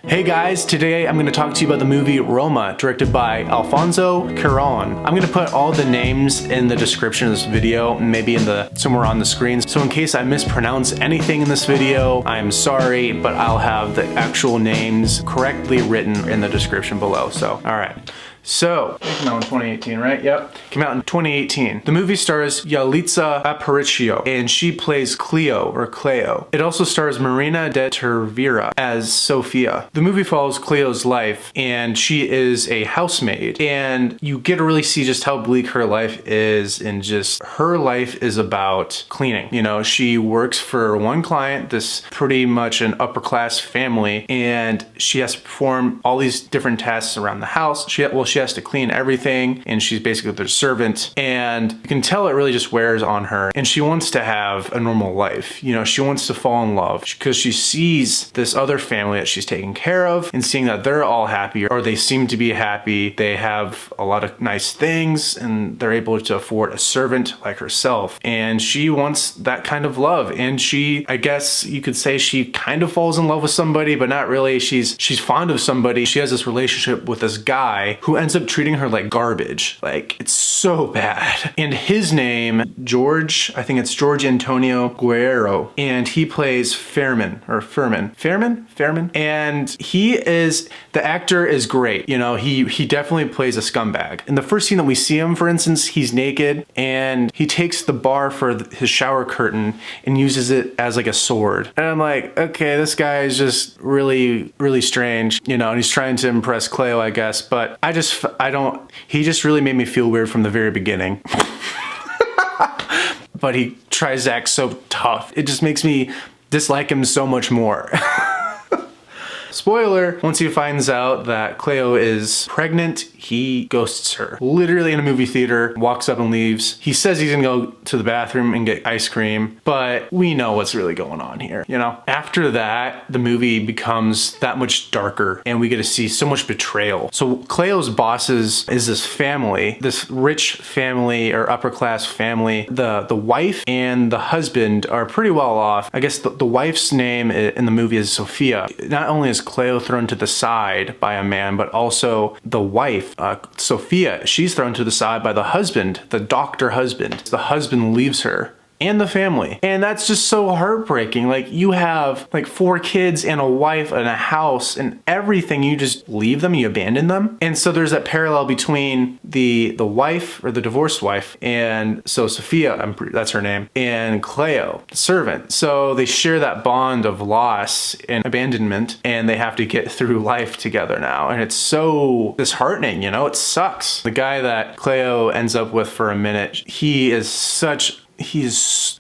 Hey guys, today I'm going to talk to you about the movie Roma, directed by Alfonso Cuaron. I'm going to put all the names in the description of this video, and maybe somewhere on the screen. So in case I mispronounce anything in this video, I'm sorry, but I'll have the actual names correctly written in the description below. So, alright. So, it came out in 2018, right? Yep. Came out in 2018. The movie stars Yalitza Aparicio, and she plays Cleo. It also stars Marina de Tavira as Sofia. The movie follows Cleo's life, and she is a housemaid, and you get to really see just how bleak her life is, and just her life is about cleaning. You know, she works for one client, this pretty much an upper class family, and she has to perform all these different tasks around the house. She has to clean everything, and she's basically their servant, and you can tell it really just wears on her, and she wants to have a normal life. You know, she wants to fall in love because she sees this other family that she's taking care of, and seeing that they're all happy, or they seem to be happy. They have a lot of nice things, and they're able to afford a servant like herself, and she wants that kind of love. And she, I guess you could say, she kind of falls in love with somebody, but not really. She's fond of somebody. She has this relationship with this guy who ends up treating her like garbage. Like, it's so bad. And his name, I think it's George Antonio Guerrero, and he plays Fairman. And the actor is great. You know, he definitely plays a scumbag. In the first scene that we see him, for instance, he's naked, and he takes the bar for his shower curtain and uses it as like a sword. And I'm like, okay, this guy is just really, really strange, you know, and he's trying to impress Cleo, I guess, but he just really made me feel weird from the very beginning. But he tries to act so tough. It just makes me dislike him so much more. Spoiler, once he finds out that Cleo is pregnant, he ghosts her. Literally in a movie theater, walks up and leaves. He says he's gonna go to the bathroom and get ice cream, but we know what's really going on here, you know? After that, the movie becomes that much darker, and we get to see so much betrayal. So Cleo's bosses is this family, this rich family or upper class family. The wife and the husband are pretty well off. I guess the wife's name in the movie is Sofia. Not only is Cleo thrown to the side by a man, but also the wife, Sofia, she's thrown to the side by the husband, the doctor husband. The husband leaves her and the family. And that's just so heartbreaking. Like, you have like 4 kids and a wife and a house and everything. You just leave them, you abandon them. And so there's that parallel between the wife, or the divorced wife, and so Sofia, that's her name, and Cleo, the servant. So they share that bond of loss and abandonment, and they have to get through life together now. And it's so disheartening, you know, it sucks. The guy that Cleo ends up with for a minute,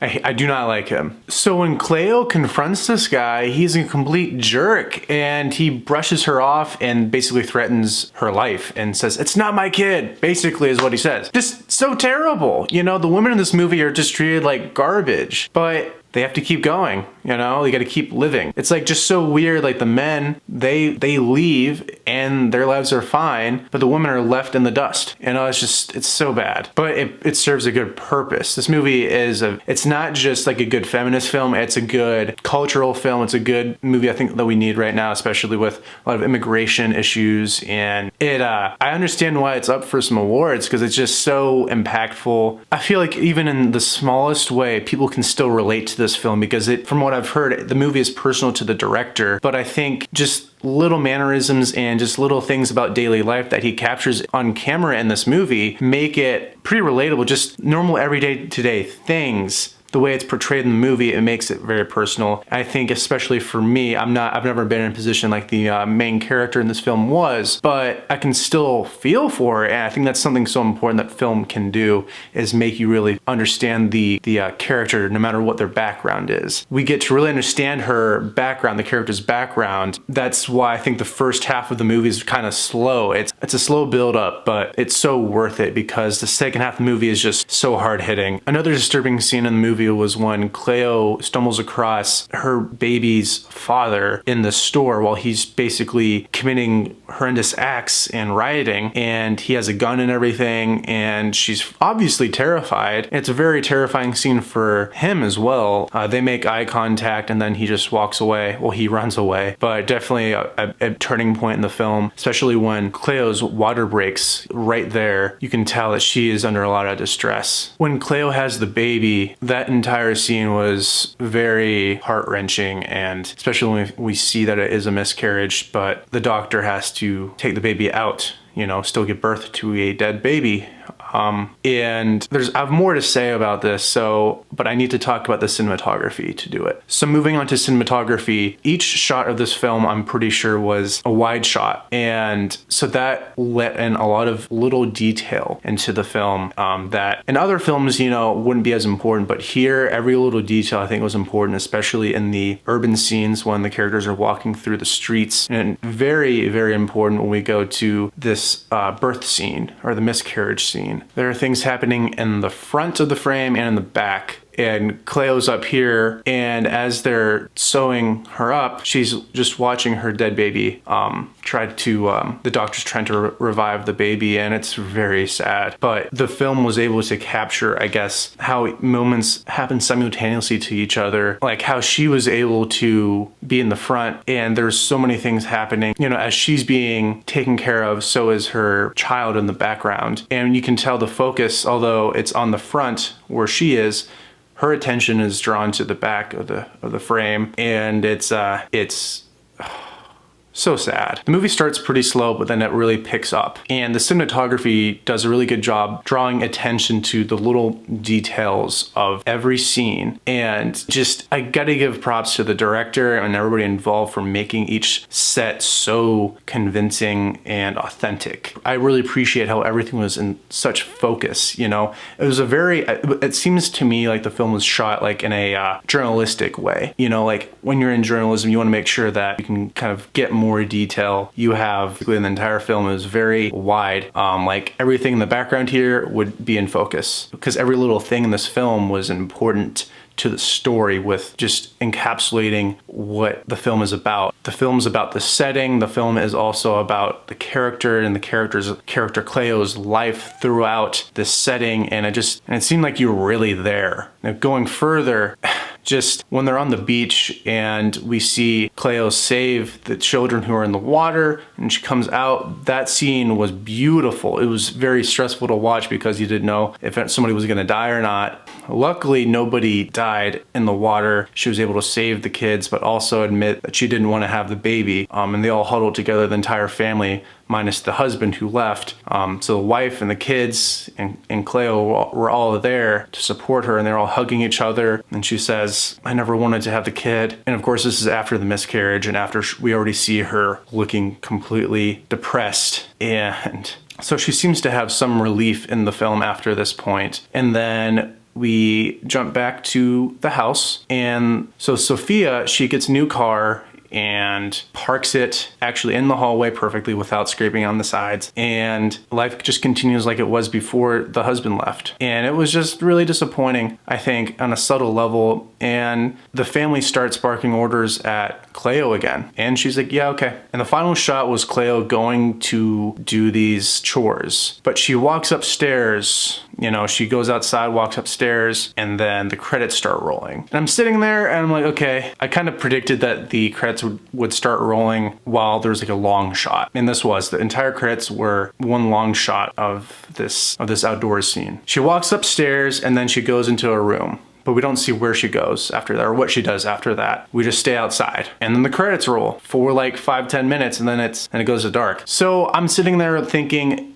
I do not like him. So when Cleo confronts this guy, he's a complete jerk, and he brushes her off and basically threatens her life and says, "It's not my kid," basically is what he says. Just so terrible. You know, the women in this movie are just treated like garbage, but they have to keep going, you know? They gotta keep living. It's like just so weird. Like, the men, they leave and their lives are fine, but the women are left in the dust. You know, it's so bad. But it serves a good purpose. This movie it's not just like a good feminist film, it's a good cultural film. It's a good movie I think that we need right now, especially with a lot of immigration issues. And I understand why it's up for some awards, because it's just so impactful. I feel like even in the smallest way, people can still relate to this film, because from what I've heard, the movie is personal to the director, but I think just little mannerisms and just little things about daily life that he captures on camera in this movie make it pretty relatable. Just normal everyday today things. The way it's portrayed in the movie, it makes it very personal. I think especially for me, I've never been in a position like the main character in this film was, but I can still feel for her, and I think that's something so important that film can do, is make you really understand the character, no matter what their background is. We get to really understand her background, the character's background. That's why I think the first half of the movie is kind of slow. It's a slow build up, but it's so worth it, because the second half of the movie is just so hard hitting. Another disturbing scene in the movie movie was when Cleo stumbles across her baby's father in the store while he's basically committing horrendous acts and rioting, and he has a gun and everything, and she's obviously terrified. It's a very terrifying scene for him as well. They make eye contact and then he just walks away. Well, he runs away, but definitely a turning point in the film, especially when Cleo's water breaks right there. You can tell that she is under a lot of distress. When Cleo has the baby, that entire scene was very heart-wrenching, and especially when we see that it is a miscarriage, but the doctor has to take the baby out, you know, still give birth to a dead baby. And I have more to say about this, but I need to talk about the cinematography to do it. So moving on to cinematography, each shot of this film, I'm pretty sure, was a wide shot. And so that let in a lot of little detail into the film that in other films, you know, wouldn't be as important. But here, every little detail I think was important, especially in the urban scenes when the characters are walking through the streets. And very, very important when we go to this birth scene or the miscarriage scene. There are things happening in the front of the frame and in the back. And Cleo's up here, and as they're sewing her up, she's just watching her dead baby the doctor's trying to revive the baby, and it's very sad. But the film was able to capture, I guess, how moments happen simultaneously to each other, like how she was able to be in the front, and there's so many things happening. You know, as she's being taken care of, so is her child in the background. And you can tell the focus, although it's on the front where she is, her attention is drawn to the back of the frame, and it's so sad. The movie starts pretty slow, but then it really picks up. And the cinematography does a really good job drawing attention to the little details of every scene. And just, I gotta give props to the director and everybody involved for making each set so convincing and authentic. I really appreciate how everything was in such focus, you know? It seems to me like the film was shot like in a journalistic way. You know, like when you're in journalism, you wanna make sure that you can kind of get more detail. You have, in the entire film, is very wide. Like everything in the background here would be in focus because every little thing in this film was important to the story, with just encapsulating what the film is about. The film's about the setting. The film is also about the character and the character Cleo's life throughout this setting, and it seemed like you were really there. Now going further, just when they're on the beach and we see Cleo save the children who are in the water and she comes out, that scene was beautiful. It was very stressful to watch because you didn't know if somebody was gonna die or not. Luckily, nobody died in the water. She was able to save the kids, but also admit that she didn't want to have the baby. And they all huddled together, the entire family, minus the husband who left. So the wife and the kids and Cleo were all there to support her, and they're all hugging each other. And she says, "I never wanted to have the kid." And of course, this is after the miscarriage and after we already see her looking completely depressed. And so she seems to have some relief in the film after this point. And then we jump back to the house. And so Sofia, she gets a new car and parks it actually in the hallway perfectly without scraping on the sides. And life just continues like it was before the husband left. And it was just really disappointing, I think, on a subtle level. And the family starts barking orders at Cleo again. And she's like, yeah, okay. And the final shot was Cleo going to do these chores. But she walks upstairs, you know, she goes outside, walks upstairs, and then the credits start rolling. And I'm sitting there and I'm like, okay, I kind of predicted that the credits would start rolling while there's like a long shot. And this was, the entire credits were one long shot of this outdoors scene. She walks upstairs and then she goes into a room. But we don't see where she goes after that or what she does after that. We just stay outside. And then the credits roll for like 5-10 minutes and then it goes to dark. So I'm sitting there thinking,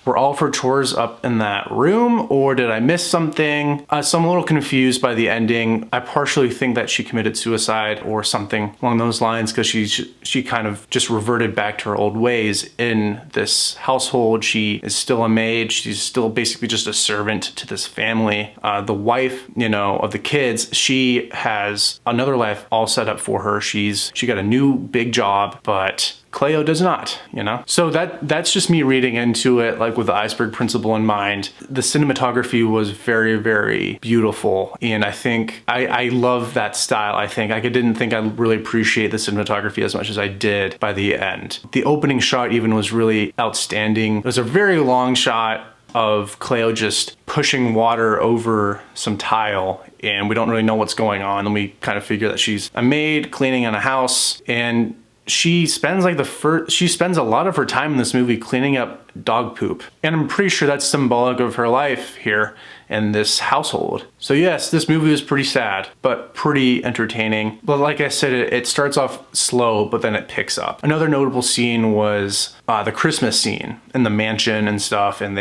were all of her chores up in that room, or did I miss something? So I'm a little confused by the ending. I partially think that she committed suicide or something along those lines because she kind of just reverted back to her old ways in this household. She is still a maid. She's still basically just a servant to this family. The wife you know, of the kids, she has another life all set up for her. She got a new big job, but Cleo does not, you know? So that's just me reading into it, like with the iceberg principle in mind. The cinematography was very, very beautiful. And I think I love that style. I didn't think I'd really appreciate the cinematography as much as I did by the end. The opening shot even was really outstanding. It was a very long shot of Cleo just pushing water over some tile, and we don't really know what's going on. And we kind of figure that she's a maid cleaning in a house, and she spends a lot of her time in this movie cleaning up dog poop. And I'm pretty sure that's symbolic of her life here in this household. So yes, this movie was pretty sad, but pretty entertaining. But like I said, it starts off slow, but then it picks up. Another notable scene was the Christmas scene in the mansion and stuff. And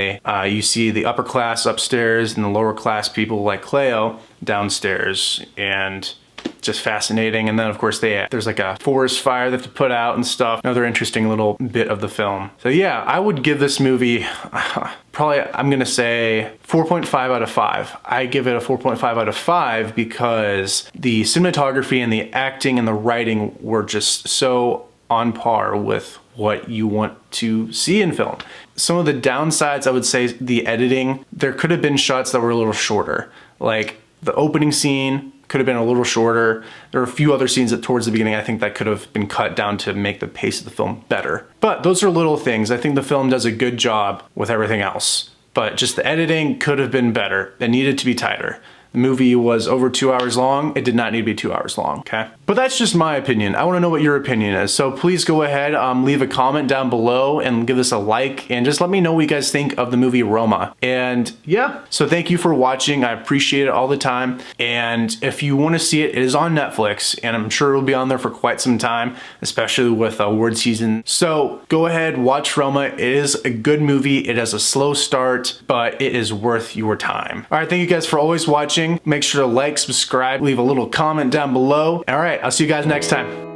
you see the upper class upstairs and the lower class people like Cleo downstairs, and just fascinating. And then of course there's like a forest fire they have to put out and stuff. Another interesting little bit of the film. So yeah, I would give this movie probably, I'm gonna say 4.5 out of 5. I give it a 4.5 out of 5 because the cinematography and the acting and the writing were just so on par with what you want to see in film. Some of the downsides, I would say the editing. There could have been shots that were a little shorter. Like the opening scene could have been a little shorter. There are a few other scenes towards the beginning I think that could have been cut down to make the pace of the film better. But those are little things. I think the film does a good job with everything else. But just the editing could have been better. It needed to be tighter. The movie was over 2 hours long. It did not need to be 2 hours long, okay? But that's just my opinion. I wanna know what your opinion is. So please go ahead, leave a comment down below and give this a like, and just let me know what you guys think of the movie Roma. And yeah, so thank you for watching. I appreciate it all the time. And if you wanna see it, it is on Netflix, and I'm sure it'll be on there for quite some time, especially with award season. So go ahead, watch Roma. It is a good movie. It has a slow start, but it is worth your time. All right, thank you guys for always watching. Make sure to like, subscribe, leave a little comment down below. All right, I'll see you guys next time.